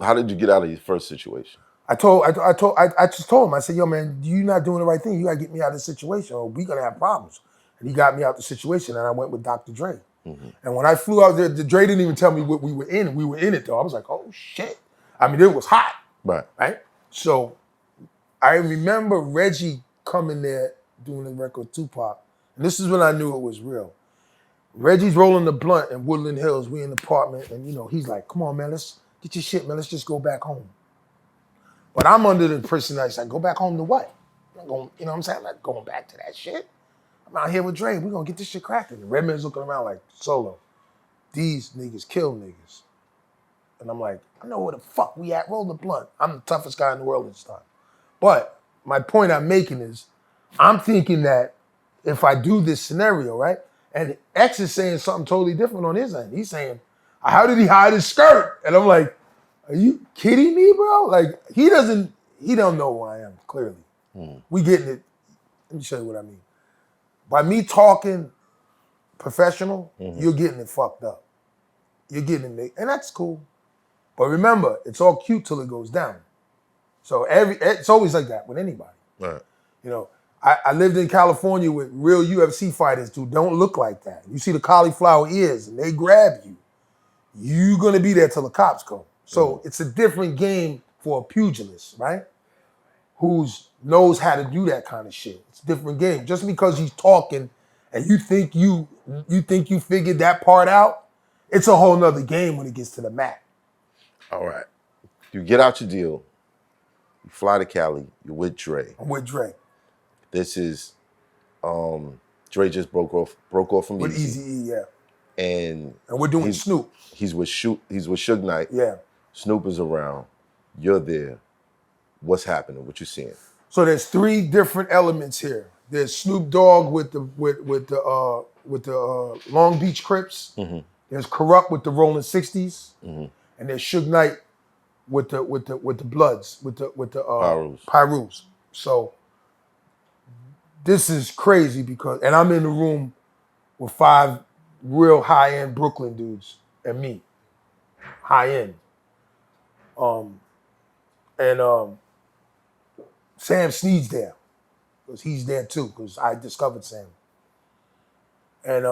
How did you get out of your first situation? I just told him, I said, yo, man, you're not doing the right thing. You got to get me out of this situation or we're going to have problems. And he got me out of the situation and I went with Dr. Dre. Mm-hmm. And when I flew out there, Dre didn't even tell me what we were in. We were in it though. I was like, oh shit. I mean, it was hot. Right? So I remember Reggie coming there doing the record with Tupac. And this is when I knew it was real. Reggie's rolling the blunt in Woodland Hills. We in the apartment. And, he's like, come on, man, let's get your shit, man. Let's just go back home. But I'm under the impression that I said, go back home to what? I'm not going, you know what I'm saying? I'm not going back to that shit. I'm out here with Dre. We're going to get this shit cracking. And Redman's looking around like, Solo, these niggas kill niggas. And I'm like, I know where the fuck we at. Roll the blunt. I'm the toughest guy in the world this time. But my point I'm making is, I'm thinking that if I do this scenario, right? And X is saying something totally different on his end. He's saying, how did he hide his skirt? And I'm like, are you kidding me, bro? Like, he don't know who I am, clearly. We getting it. Let me show you what I mean. By me talking professional, you're getting it fucked up. You're getting it, and that's cool. But remember, it's all cute till it goes down. So it's always like that with anybody. Right. I lived in California with real UFC fighters who don't look like that. You see the cauliflower ears and they grab you. You're gonna be there till the cops come. So it's a different game for a pugilist, right? Who knows how to do that kind of shit. It's a different game. Just because he's talking and you think you figured that part out, it's a whole nother game when it gets to the mat. All right. You get out your deal. You fly to Cali. You're with Dre. I'm with Dre. This is Dre just broke off from With Easy. Eazy-E, yeah. And we're doing Snoop. He's with Suge Knight. Yeah. Snoop is around. You're there. What's happening? What you seeing? So there's 3 different elements here. There's Snoop Dogg with the Long Beach Crips. Mm-hmm. There's Corrupt with the Rolling 60s. Mm-hmm. And there's Suge Knight with the Bloods, with the Pyrus. So this is crazy because, and I'm in the room with 5 real high-end Brooklyn dudes and me, high-end. Sam Snead's there because he's there too because I discovered Sam. And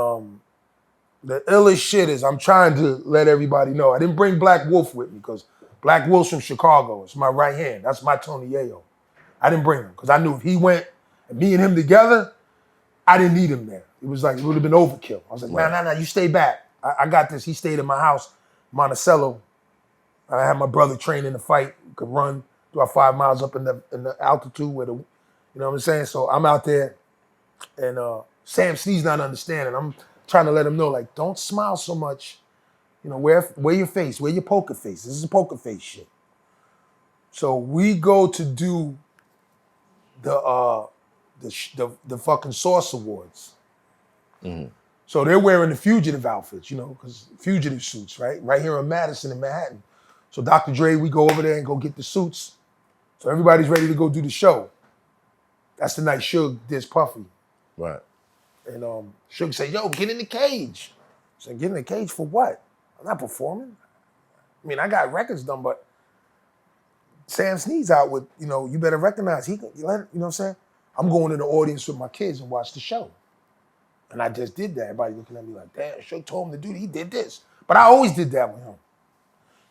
the illest shit is I'm trying to let everybody know. I didn't bring Black Wolf with me because Black Wolf's from Chicago. It's my right hand. That's my Tony Yayo. I didn't bring him because I knew if he went and me and him together, I didn't need him there. It was like, it would have been overkill. I was like, nah, you stay back. I got this. He stayed in my house, Monticello. I had my brother train in the fight, could run about 5 miles up in the altitude where you know what I'm saying? So I'm out there and Sam Snead's not understanding. I'm trying to let him know, like, don't smile so much. Wear your face, wear your poker face. This is poker face shit. So we go to do the fucking Source Awards. Mm-hmm. So they're wearing the fugitive outfits, because fugitive suits, right? Right here in Madison in Manhattan. So Dr. Dre, we go over there and go get the suits. So everybody's ready to go do the show. That's the night Suge did Puffy. Right. And Suge said, yo, get in the cage. I said, get in the cage for what? I'm not performing. I mean, I got records done, but Sam Snead's out with, you better recognize, you know what I'm saying? I'm going to the audience with my kids and watch the show. And I just did that. Everybody looking at me like, damn, Suge told him to do it. He did this. But I always did that with him.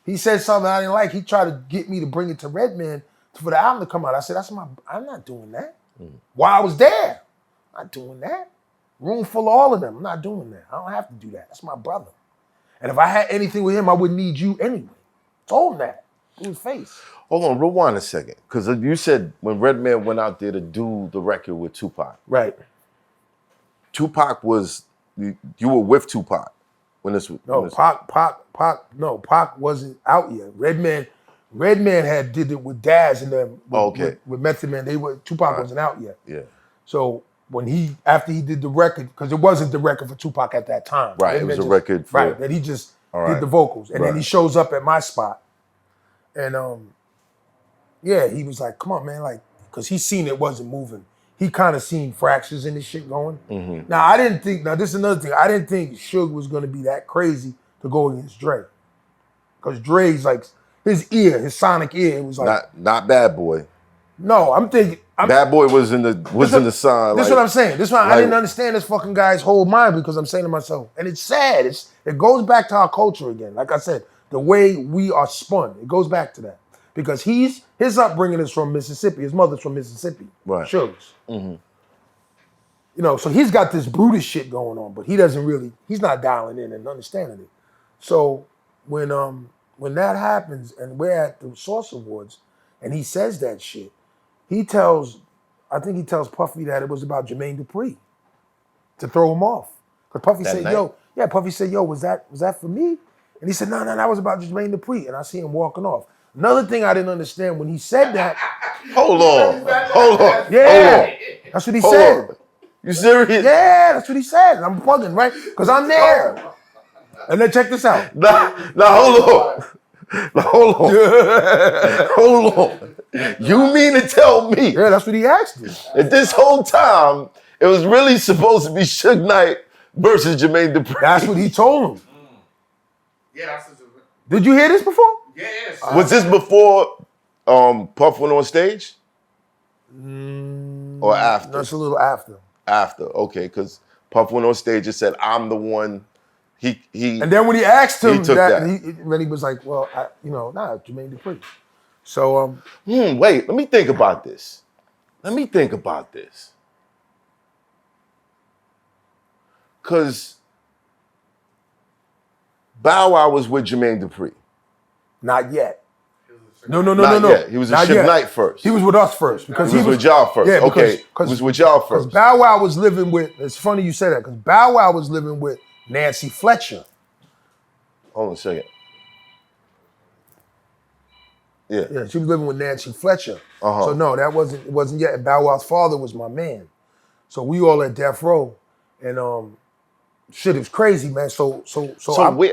He said something I didn't like. He tried to get me to bring it to Redman for the album to come out. I said, I'm not doing that. While I was there, I'm not doing that. Room full of all of them. I'm not doing that. I don't have to do that. That's my brother. And if I had anything with him, I wouldn't need you anyway. Told him that to his face. Hold on, rewind a second. Because you said when Redman went out there to do the record with Tupac. Right. Tupac was, you were with Tupac when this was. No, Pac wasn't out yet. Redman had did it with Daz and them. With Method Man. Tupac wasn't out yet. Yeah. So after he did the record, because it wasn't the record for Tupac at that time. Right, it was a record for... Right, that he just did the vocals. And then he shows up at my spot. And he was like, come on, man, like, because he seen it wasn't moving. He kind of seen fractures in this shit going. Mm-hmm. Now, this is another thing. I didn't think Suge was going to be that crazy to go against Dre. Because Dre's like, his ear, his sonic ear. It was like not Bad Boy. No, I'm thinking Bad Boy was in the sign. This is what I'm saying. This is why I didn't understand this fucking guy's whole mind because I'm saying to myself, and it's sad. It goes back to our culture again. Like I said, the way we are spun, it goes back to that because his upbringing is from Mississippi. His mother's from Mississippi. Right. Sugar's. You know, so he's got this Brutus shit going on, but he's not dialing in and understanding it. So when that happens and we're at the Source Awards and he says that shit, I think he tells Puffy that it was about Jermaine Dupri to throw him off. Because Puffy said, Puffy said, yo, was that for me? And he said, no, that was about Jermaine Dupri. And I see him walking off. Another thing I didn't understand when he said that. Hold on. Yeah, that's what he said. You serious? Yeah, that's what he said. I'm bugging, right? Because I'm there. And then check this out. Now hold on. Hold on. You mean to tell me? Yeah, that's what he asked me. That this whole time, it was really supposed to be Suge Knight versus Jermaine Dupri. That's what he told him. Yeah, Did you hear this before? Yes. Was this before Puff went on stage? Or after? That's a little after. After, okay, because Puff went on stage and said, I'm the one. He and then when he asked him when he was like, well, Jermaine Dupri. So wait, let me think about this. Cause Bow Wow was with Jermaine Dupri. Not yet. No. Yet. He was with Suge Knight first. He was with us first because he was with y'all first. Yeah, okay. He was with y'all first. Bow Wow was living with. It's funny you say that because Bow Wow was living with Nancy Fletcher. Hold on a second. Yeah. Yeah, she was living with Nancy Fletcher. So no, it wasn't yet. And Bow Wow's father was my man. So we all at Death Row, and shit, it was crazy, man. So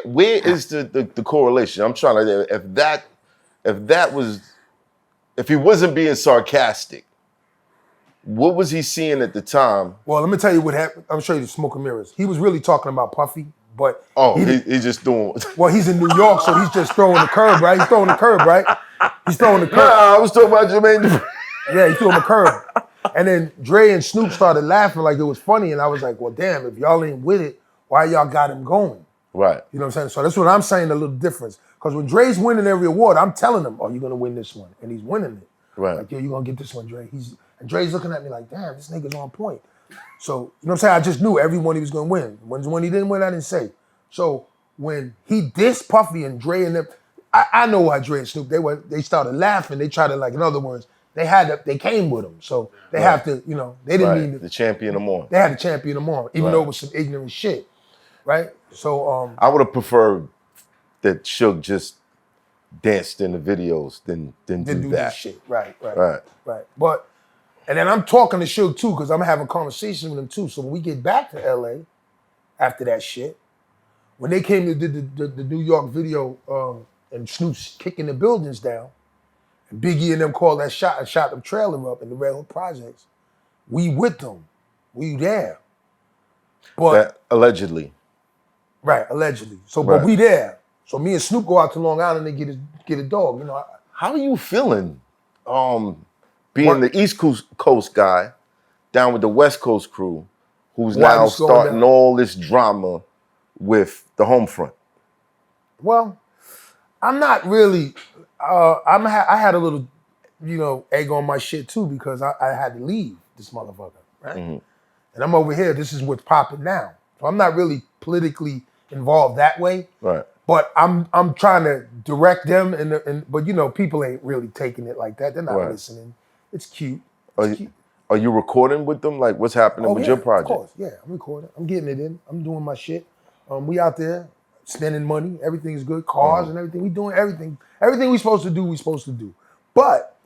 where is the correlation? I'm trying to if he wasn't being sarcastic, what was he seeing at the time? Well, let me tell you what happened. I'm show you the smoke and mirrors. He was really talking about Puffy, but he's just doing. Well, he's in New York, so he's just throwing the curb, right? He's throwing the curb, right? He's throwing the curb. Nah, I was talking about Jermaine Dupri. Yeah, he threw him a curb. And then Dre and Snoop started laughing like it was funny, and I was like, well, damn, if y'all ain't with it, why y'all got him going? Right. You know what I'm saying? So that's what I'm saying, a little difference. Because when Dre's winning every award, I'm telling him, oh, you're going to win this one. And he's winning it. Right. Like, yo, you're going to get this one, Dre. And Dre's looking at me like, damn, this nigga's on point. So, you know what I'm saying? I just knew every one he was going to win. When he didn't win, I didn't say. So when he dissed Puffy and Dre and them, I know why Dre and Snoop, they started laughing. They tried to, like, in other words, they came with him. So they have to, they didn't mean to. The champion them on. They had to champion them on, even though it was some ignorant shit. Right? So I would have preferred that Suge just danced in the videos than do that shit. Right. But and then I'm talking to Suge too, because I'm having conversations with him too. So when we get back to LA after that shit, when they came to the New York video and Snoop's kicking the buildings down, and Biggie and them called that shot the trailer up in the Red Hook Projects, we with them. We there. But allegedly. Right, allegedly. So, but we there. So me and Snoop go out to Long Island and get a dog. How are you feeling, being the East Coast guy down with the West Coast crew, who's now starting all this drama with the home front? Well, I'm not really. I had a little, egg on my shit too because I had to leave this motherfucker, right? Mm-hmm. And I'm over here. This is what's popping now. So I'm not really politically involved that way. Right. But I'm trying to direct them, but people ain't really taking it like that. They're not listening. It's cute. Are you recording with them? Like, what's happening with your project? Of course, yeah, I'm recording. I'm getting it in. I'm doing my shit. We out there spending money. Everything's good. Cars and everything. We doing everything. Everything we supposed to do. But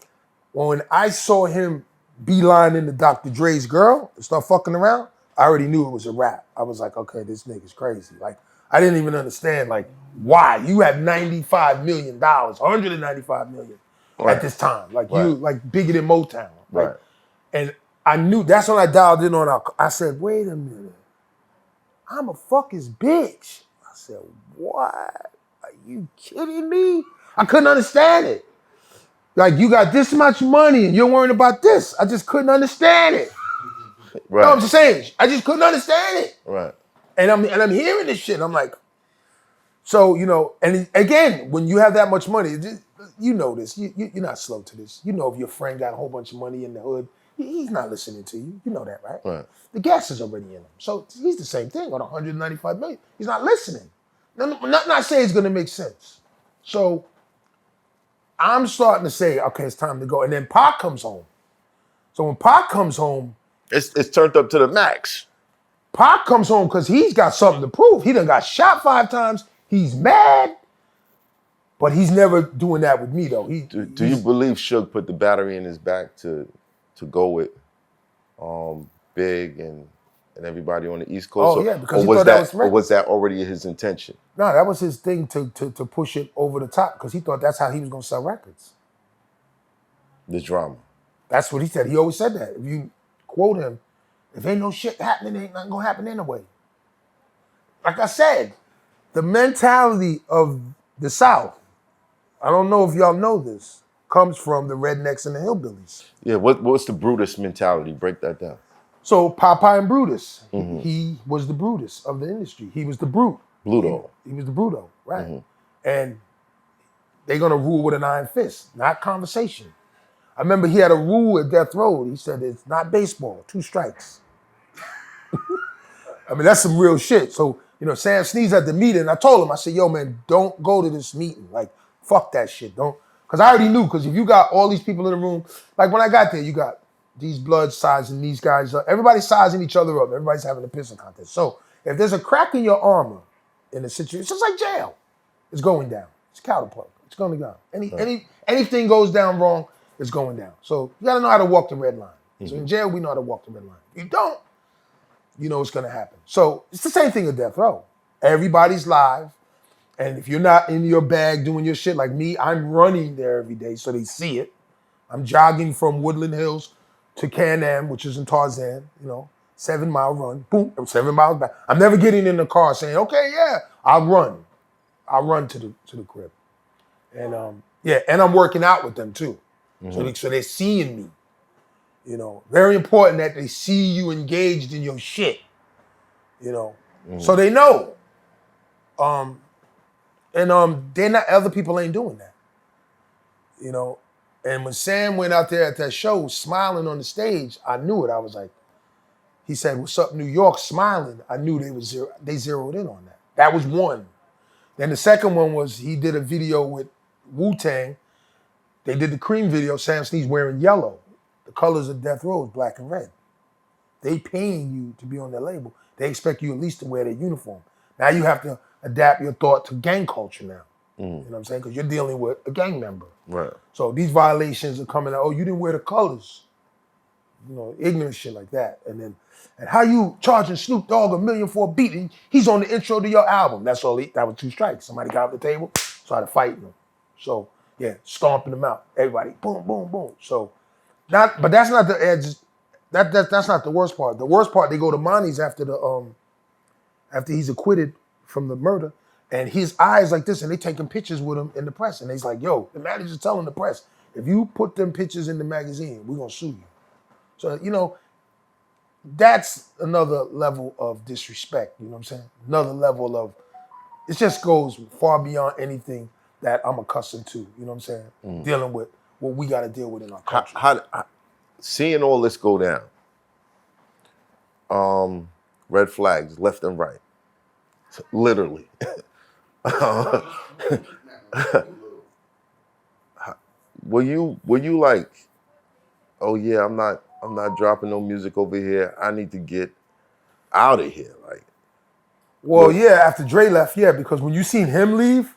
when I saw him beeline into Dr. Dre's girl and start fucking around, I already knew it was a wrap. I was like, okay, this nigga's crazy. Like, I didn't even understand, like, why? You have $95 million, $195 million at this time. Like, you, like, bigger than Motown. Right. And I knew, that's when I dialed in on I said, wait a minute. I'm a fuck his bitch. I said, what? Are you kidding me? I couldn't understand it. Like, you got this much money and you're worrying about this. I just couldn't understand it. Right. No, I'm just saying, I just couldn't understand it. Right. And I'm hearing this shit. And I'm like, so, you know, and again, when you have that much money, you know this. You're not slow to this. You know if your friend got a whole bunch of money in the hood, he's not listening to you. You know that, right? Right. The gas is already in him. So he's the same thing on 195 million. He's not listening. Not saying it's going to make sense. So I'm starting to say, okay, it's time to go. And then Pac comes home. So when Pac comes home, it's turned up to the max. Pac comes home because he's got something to prove. He done got shot 5 times. He's mad, but he's never doing that with me though. Do you believe Suge put the battery in his back to go with Big and everybody on the East Coast? Oh yeah, because he thought that was or was that already his intention? No, that was his thing to push it over the top because he thought that's how he was gonna sell records. The drama. That's what he said. He always said that. If you quote him, if ain't no shit happening, ain't nothing gonna happen anyway. Like I said, the mentality of the South, I don't know if y'all know this, comes from the rednecks and the hillbillies. Yeah, what's the Brutus mentality? Break that down. So Popeye and Brutus, he was the Brutus of the industry. He was the brute. Bluto. He was the Bruto, right? And they're gonna rule with an iron fist, not conversation. I remember he had a rule at Death Row. He said it's not baseball, 2 strikes. I mean, that's some real shit. So, you know, Sam sneezed at the meeting. I told him, I said, yo, man, don't go to this meeting. Like, fuck that shit. Don't. Because I already knew, because if you got all these people in the room, like when I got there, you got these bloods sizing these guys up. Everybody's sizing each other up. Everybody's having a pissing contest. So if there's a crack in your armor in a situation, it's just like jail. It's going down. It's counterpart. It's going down. Anything goes down wrong, it's going down. So you got to know how to walk the red line. So in jail, we know how to walk the red line. If you don't, you know what's going to happen. So it's the same thing at Death Row. Everybody's live. And if you're not in your bag doing your shit like me, I'm running there every day so they see it. I'm jogging from Woodland Hills to Can-Am, which is in Tarzan, 7-mile run. Boom, 7 miles back. I'm never getting in the car saying, okay, yeah, I'll run. I'll run to the crib. And and I'm working out with them too. So they're seeing me. Very important that they see you engaged in your shit. So they know. They're not, other people ain't doing that. And when Sam went out there at that show smiling on the stage, I knew it. I was like, he said, "What's up, New York?" Smiling. I knew they zeroed in on that. That was one. Then the second one was he did a video with Wu-Tang. They did the Cream video. Sam Snead's wearing yellow. The colors of Death Row is black and red. They paying you to be on their label. They expect you at least to wear their uniform. Now you have to adapt your thought to gang culture now. You know what I'm saying? Because you're dealing with a gang member. Right. So these violations are coming out, oh, you didn't wear the colors. Ignorant shit like that. And how you charging Snoop Dogg $1 million for a beat? And he's on the intro to your album. That's all. That was 2 strikes. Somebody got off the table, started fighting him. So yeah, stomping them out. Everybody, boom, boom, boom. So but that's not the edge. That's not the worst part. The worst part, they go to Monty's after he's acquitted from the murder, and his eyes like this, and they taking pictures with him in the press, and he's like, "Yo, the manager's telling the press, if you put them pictures in the magazine, we're gonna sue you." So that's another level of disrespect. You know what I'm saying? Another level of, it just goes far beyond anything that I'm accustomed to. You know what I'm saying? Dealing with what we got to deal with in our culture. How, seeing all this go down, red flags left and right, literally. Were you like, oh yeah, I'm not dropping no music over here. I need to get out of here. Like, well, yeah, after Dre left, yeah, because when you seen him leave,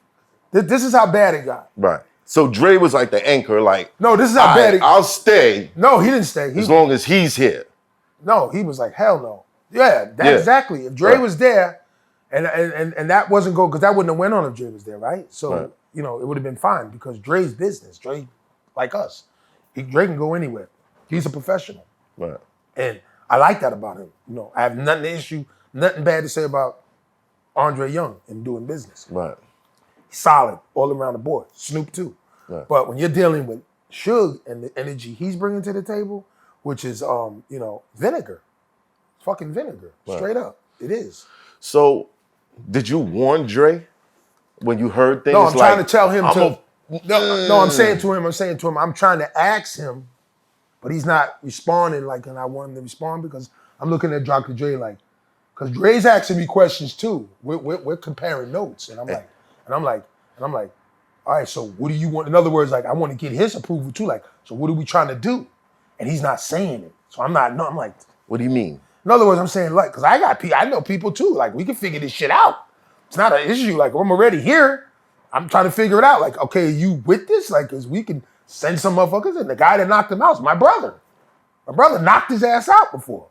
this is how bad it got. Right. So Dre was like the anchor, like, no, this is how bad it got. I'll stay. No, he didn't stay. As long as he's here. No, he was like, hell no. Yeah, exactly. If Dre was there, and that wasn't go, because that wouldn't have went on if Dre was there, right? So, it would have been fine because Dre's business. Dre, like us, Dre can go anywhere. He's a professional. Right. And I like that about him. I have nothing bad to say about Andre Young and doing business. Right. solid all around the board. Snoop too. Right. But when you're dealing with Suge and the energy he's bringing to the table, which is vinegar, fucking vinegar, straight up, it is. So, did you warn Dre when you heard things? No, I'm trying to tell him No, I'm saying to him, I'm trying to ask him, but he's not responding like, and I want him to respond because I'm looking at Dr. Dre like, because Dre's asking me questions too. We're comparing notes, and I'm like, all right, so what do you want? In other words, like, I want to get his approval too. Like, so what are we trying to do? And he's not saying it. So I'm like, what do you mean? In other words, I'm saying, like, because I know people too. Like, we can figure this shit out. It's not an issue. Like, I'm already here. I'm trying to figure it out. Like, okay, you with this? Like, because we can send some motherfuckers in. The guy that knocked him out is my brother. My brother knocked his ass out before.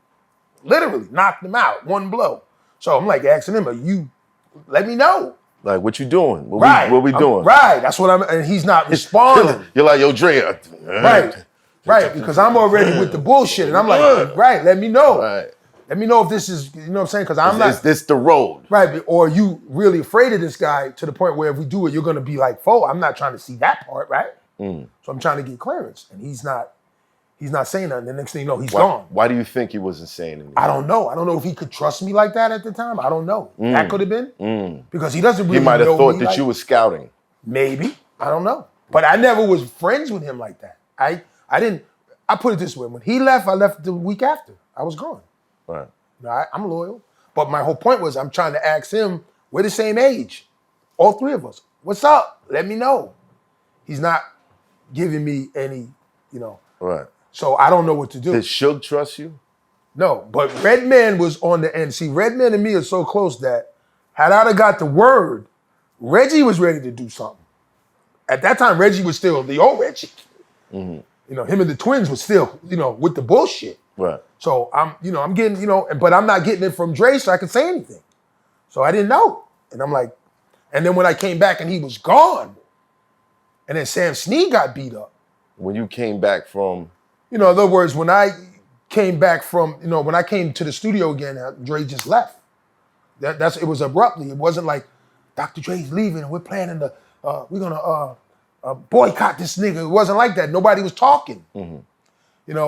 Literally knocked him out, one blow. So I'm like asking him, you let me know. Like, what you doing? What we doing? Right, that's what and he's not responding. You're like, yo, Dre. Right, because I'm already with the bullshit. And I'm like, right, let me know. Right. Let me know if this is, you know what I'm saying? Because I'm not. Is this the road? Right, or you really afraid of this guy to the point where if we do it, you're going to be like, I'm not trying to see that part, right? So I'm trying to get clearance. And he's not saying nothing. The next thing you know, he's gone. Why do you think he wasn't saying anything? I don't know. I don't know if he could trust me like that at the time. I don't know. That could have been. Because he doesn't really know. He might have thought that you were scouting. Maybe. I don't know. But I never was friends with him like that. I put it this way. When he left, I left the week after. I was gone. Right. I'm loyal. But my whole point was I'm trying to ask him, we're the same age. All three of us. What's up? Let me know. He's not giving me any, Right. So I don't know what to do. Did Suge trust you? No, but Redman was on the end. See, Redman and me are so close that had I got the word, Reggie was ready to do something. At that time, Reggie was still the old Reggie. Him and the twins was still, with the bullshit. Right. So I'm getting, but I'm not getting it from Dre so I can say anything. So I didn't know. And I'm like, and then when I came back and he was gone, and then Sam Snead got beat up. When you came back from? In other words, when I came back from, when I came to the studio again, Dre just left. It was abruptly. It wasn't like Dr. Dre's leaving and we're planning to, we're gonna boycott this nigga. It wasn't like that. Nobody was talking. He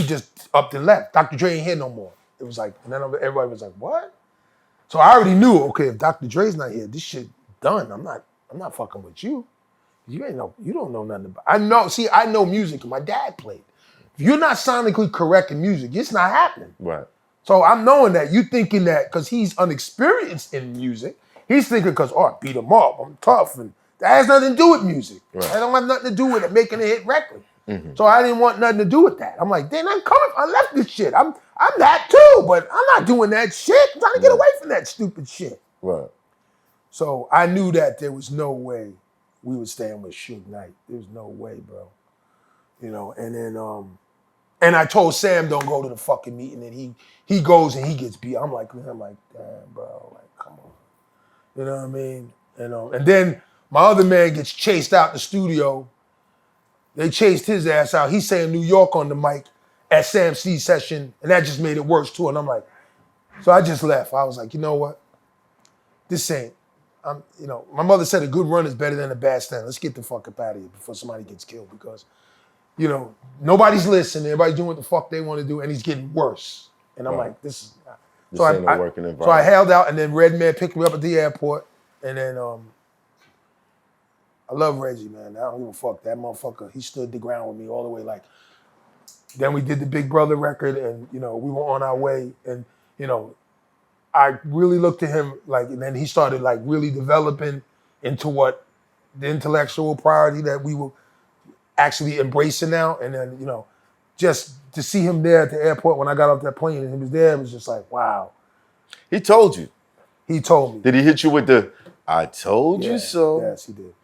just upped and left. Dr. Dre ain't here no more. It was like, and then everybody was like, what? So I already knew, okay, if Dr. Dre's not here, this shit done. I'm not fucking with you. You don't know nothing about. I know music. My dad played. If you're not sonically correct in music, it's not happening. Right. So I'm knowing that you thinking that because he's unexperienced in music, he's thinking because I beat him up, I'm tough, and that has nothing to do with music. Right. That don't have nothing to do with it making a hit record. So I didn't want nothing to do with that. I'm like, then I left this shit. I'm that too, but I'm not doing that shit. I'm trying to get away from that stupid shit. Right. So I knew that there was no way we were staying with Suge Knight. There was no way, bro. And then and I told Sam don't go to the fucking meeting, and he goes and he gets beat. I'm like, damn, bro, like, come on. You know what I mean? And then my other man gets chased out the studio. They chased his ass out. He's saying New York on the mic at Sam C's session, and that just made it worse too. And I'm like, so I just left. I was like, you know what? This ain't. My mother said a good run is better than a bad stand. Let's get the fuck up out of here before somebody gets killed because, nobody's listening. Everybody's doing what the fuck they want to do, and he's getting worse. And I'm like, this is. This ain't a working environment. So I held out, and then Redman picked me up at the airport, and then I love Reggie, man. I don't give a fuck. That motherfucker, he stood the ground with me all the way. Like, then we did the Big Brother record, and we were on our way, and I really looked at him like, and then he started like really developing into what the intellectual priority that we were actually embracing now. And then, just to see him there at the airport when I got off that plane and he was there, it was just like, wow. He told you. He told me. Did he hit you with the, I told you so? Yes, he did.